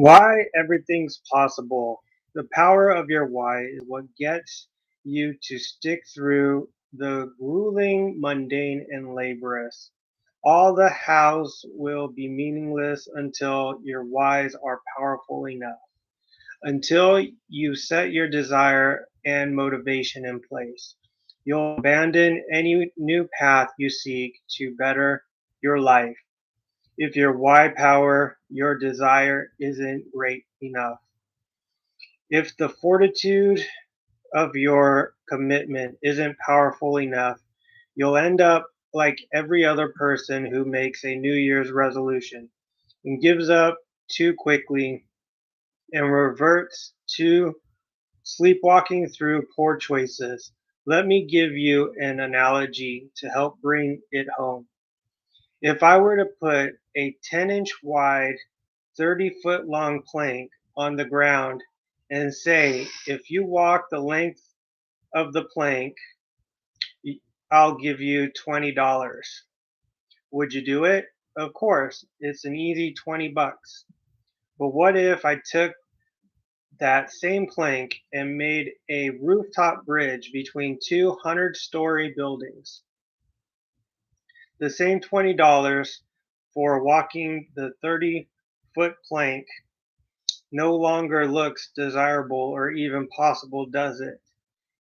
Why everything's possible. The power of your why is what gets you to stick through the grueling, mundane, and laborious. All the hows will be meaningless until your whys are powerful enough, until you set your desire and motivation in place. You'll abandon any new path you seek to better your life if your why power, your desire isn't great enough. If the fortitude of your commitment isn't powerful enough, you'll end up like every other person who makes a New Year's resolution and gives up too quickly and reverts to sleepwalking through poor choices. Let me give you an analogy to help bring it home. If I were to put a 10-inch wide, 30-foot long plank on the ground and say, if you walk the length of the plank, I'll give you $20. Would you do it? Of course, it's an easy 20 bucks. But what if I took that same plank and made a rooftop bridge between two 100-story buildings? The same $20 for walking the 30-foot plank no longer looks desirable or even possible, does it?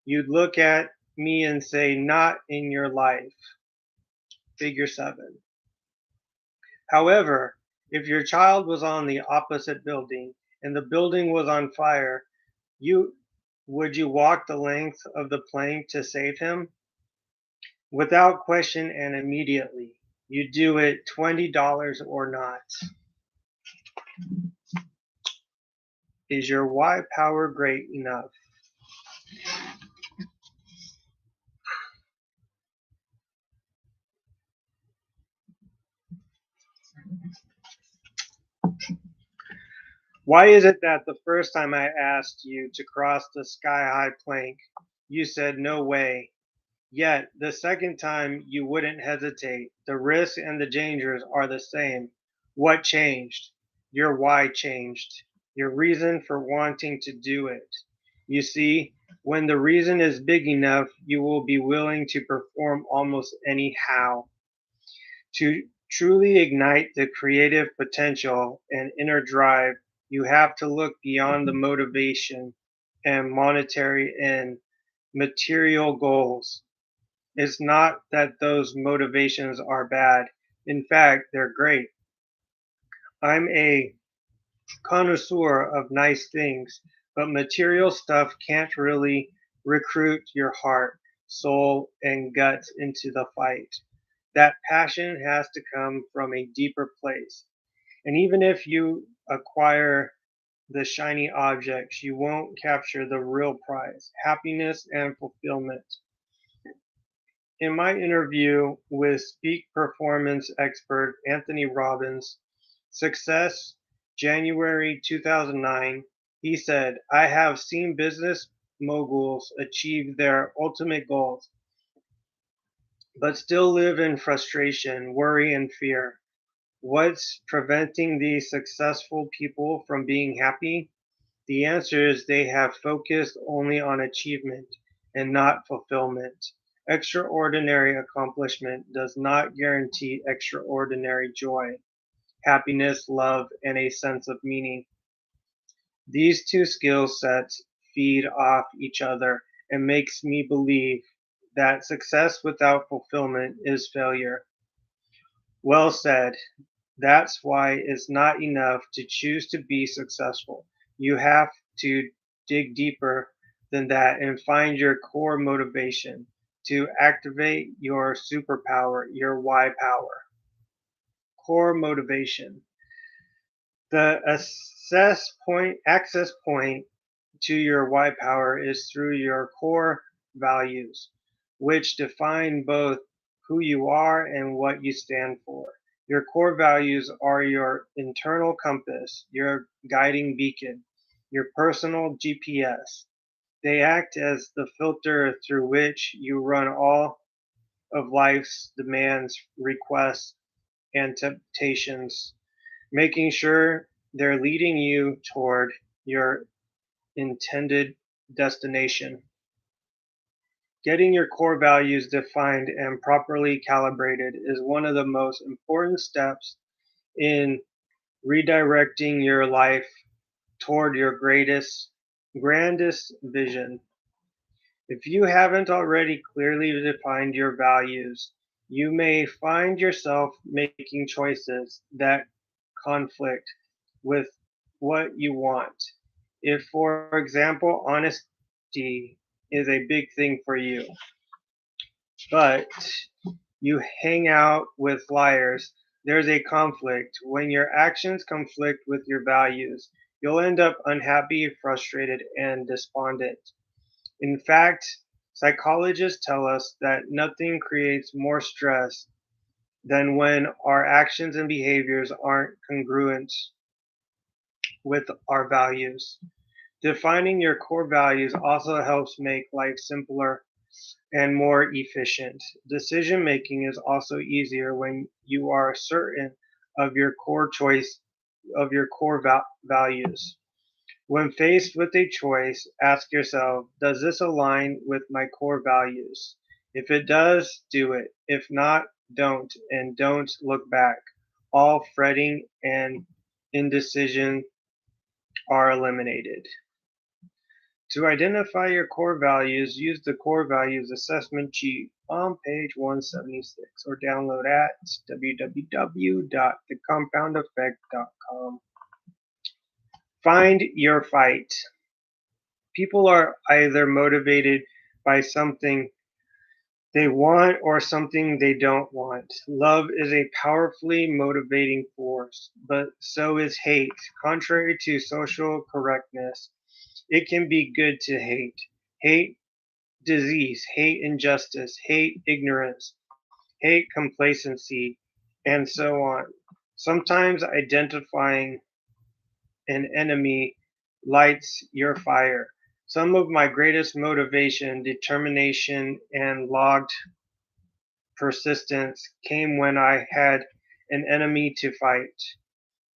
You'd look at me and say, not in your life. Figure 7. However, if your child was on the opposite building and the building was on fire, you would you walk the length of the plank to save him? Without question and immediately. You do it $20 or not. Is your why power great enough? Why is it that the first time I asked you to cross the sky-high plank, you said no way, yet the second time you wouldn't hesitate? The risks and the dangers are the same. What changed? Your why changed. Your reason for wanting to do it. You see, when the reason is big enough, you will be willing to perform almost any how. To truly ignite the creative potential and inner drive, you have to look beyond the motivation and monetary and material goals. It's not that those motivations are bad. In fact, they're great. I'm a connoisseur of nice things, but material stuff can't really recruit your heart, soul, and guts into the fight. That passion has to come from a deeper place. And even if you acquire the shiny objects, you won't capture the real prize, happiness and fulfillment. In my interview with Speak Performance expert Anthony Robbins, Success, January 2009, he said, I have seen business moguls achieve their ultimate goals, but still live in frustration, worry, and fear. What's preventing these successful people from being happy? The answer is they have focused only on achievement and not fulfillment. Extraordinary accomplishment does not guarantee extraordinary joy, happiness, love, and a sense of meaning. These two skill sets feed off each other and makes me believe that success without fulfillment is failure. Well said. That's why it's not enough to choose to be successful. You have to dig deeper than that and find your core motivation to activate your superpower, your why power. Core motivation. The access point to your why power is through your core values, which define both who you are and what you stand for. Your core values are your internal compass, your guiding beacon, your personal GPS. They act as the filter through which you run all of life's demands, requests, and temptations, making sure they're leading you toward your intended destination. Getting your core values defined and properly calibrated is one of the most important steps in redirecting your life toward your grandest vision. If you haven't already clearly defined your values, you may find yourself making choices that conflict with what you want. If, for example, honesty is a big thing for you, but you hang out with liars, there's a conflict. When your actions conflict with your values, you'll end up unhappy, frustrated, and despondent. In fact, psychologists tell us that nothing creates more stress than when our actions and behaviors aren't congruent with our values. Defining your core values also helps make life simpler and more efficient. Decision making is also easier when you are certain of your core values. When faced with a choice, ask yourself, does this align with my core values? If it does, do it. If not, don't, and don't look back. All fretting and indecision are eliminated. To identify your core values, use the Core Values Assessment Sheet on page 176 or download at www.thecompoundeffect.com. Find your fight. People are either motivated by something they want or something they don't want. Love is a powerfully motivating force, but so is hate. Contrary to social correctness, it can be good to hate. Hate disease, hate injustice, hate ignorance, hate complacency, and so on. Sometimes identifying an enemy lights your fire. Some of my greatest motivation, determination, and logged persistence came when I had an enemy to fight.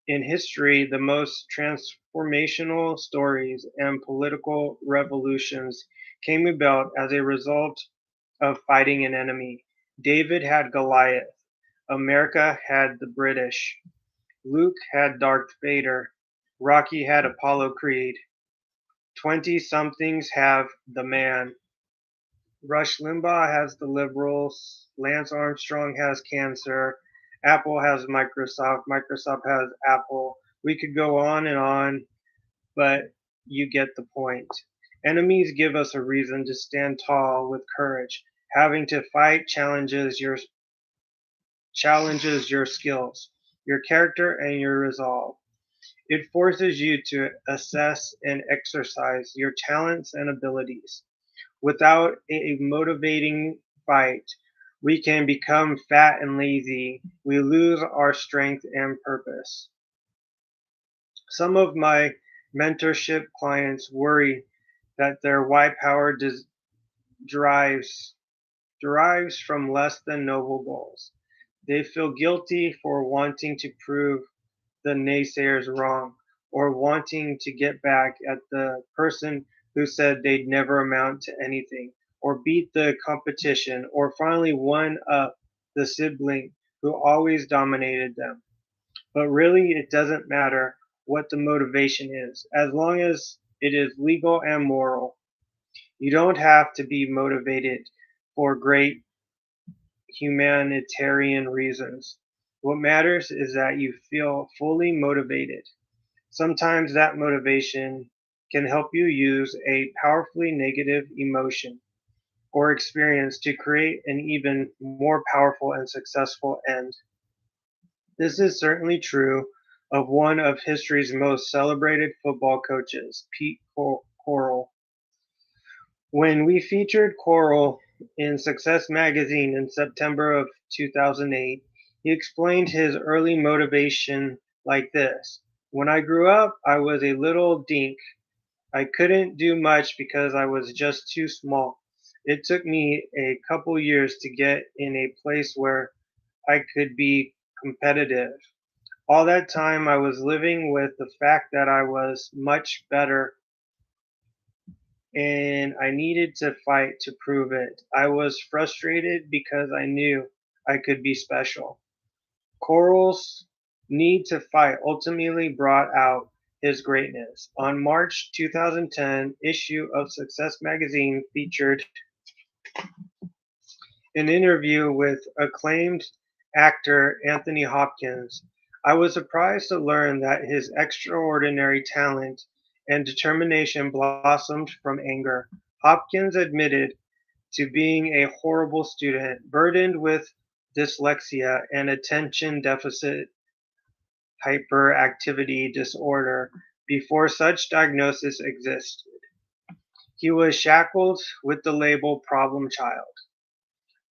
In history, the most transformational stories and political revolutions came about as a result of fighting an enemy. David had Goliath. America had the British. Luke had Darth Vader. Rocky had Apollo Creed. 20 somethings have the man. Rush Limbaugh has the liberals. Lance Armstrong has cancer. Apple has Microsoft. Microsoft has Apple. We could go on, but you get the point. Enemies give us a reason to stand tall with courage. Having to fight challenges your skills, your character, and your resolve. It forces you to assess and exercise your talents and abilities. Without a motivating fight, we can become fat and lazy. We lose our strength and purpose. Some of my mentorship clients worry that their why power derives derives from less than noble goals. They feel guilty for wanting to prove the naysayers wrong or wanting to get back at the person who said they'd never amount to anything or beat the competition or finally one up the sibling who always dominated them. But really, it doesn't matter what the motivation is, as long as it is legal and moral. You don't have to be motivated for great humanitarian reasons. What matters is that you feel fully motivated. Sometimes that motivation can help you use a powerfully negative emotion or experience to create an even more powerful and successful end. This is certainly true of one of history's most celebrated football coaches, Pete Carroll. When we featured Carroll in Success Magazine in September of 2008, he explained his early motivation like this. When I grew up, I was a little dink. I couldn't do much because I was just too small. It took me a couple years to get in a place where I could be competitive. All that time, I was living with the fact that I was much better and I needed to fight to prove it. I was frustrated because I knew I could be special. Coral's need to fight ultimately brought out his greatness. On March 2010 issue of Success magazine featured an interview with acclaimed actor Anthony Hopkins. I was surprised to learn that his extraordinary talent and determination blossomed from anger. Hopkins admitted to being a horrible student, burdened with dyslexia and attention deficit hyperactivity disorder before such diagnosis existed. He was shackled with the label problem child.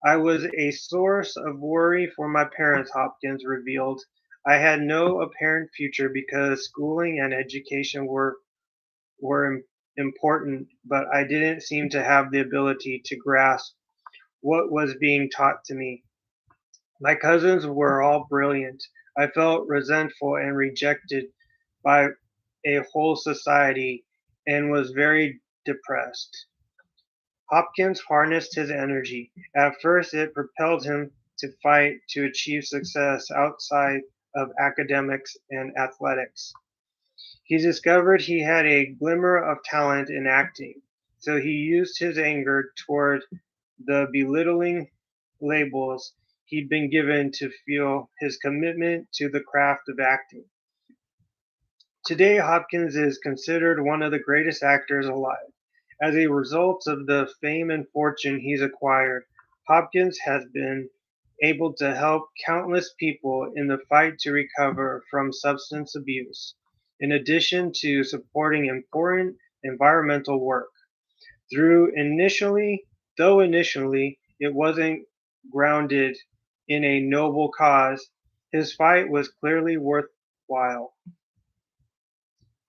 I was a source of worry for my parents, Hopkins revealed. I had no apparent future because schooling and education were important, but I didn't seem to have the ability to grasp what was being taught to me. My cousins were all brilliant. I felt resentful and rejected by a whole society and was very depressed. Hopkins harnessed his energy. At first, it propelled him to fight to achieve success outside of academics and athletics. He discovered he had a glimmer of talent in acting, so he used his anger toward the belittling labels he'd been given to fuel his commitment to the craft of acting. Today, Hopkins is considered one of the greatest actors alive. As a result of the fame and fortune he's acquired, Hopkins has been able to help countless people in the fight to recover from substance abuse, in addition to supporting important environmental work. Though initially it wasn't grounded in a noble cause, his fight was clearly worthwhile.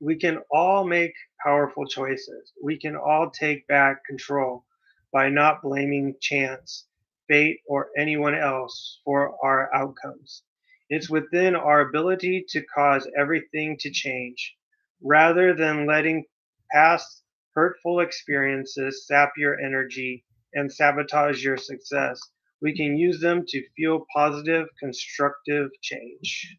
We can all make powerful choices. We can all take back control by not blaming chance, fate, or anyone else for our outcomes. It's within our ability to cause everything to change. Rather than letting past hurtful experiences sap your energy and sabotage your success, we can use them to fuel positive, constructive change.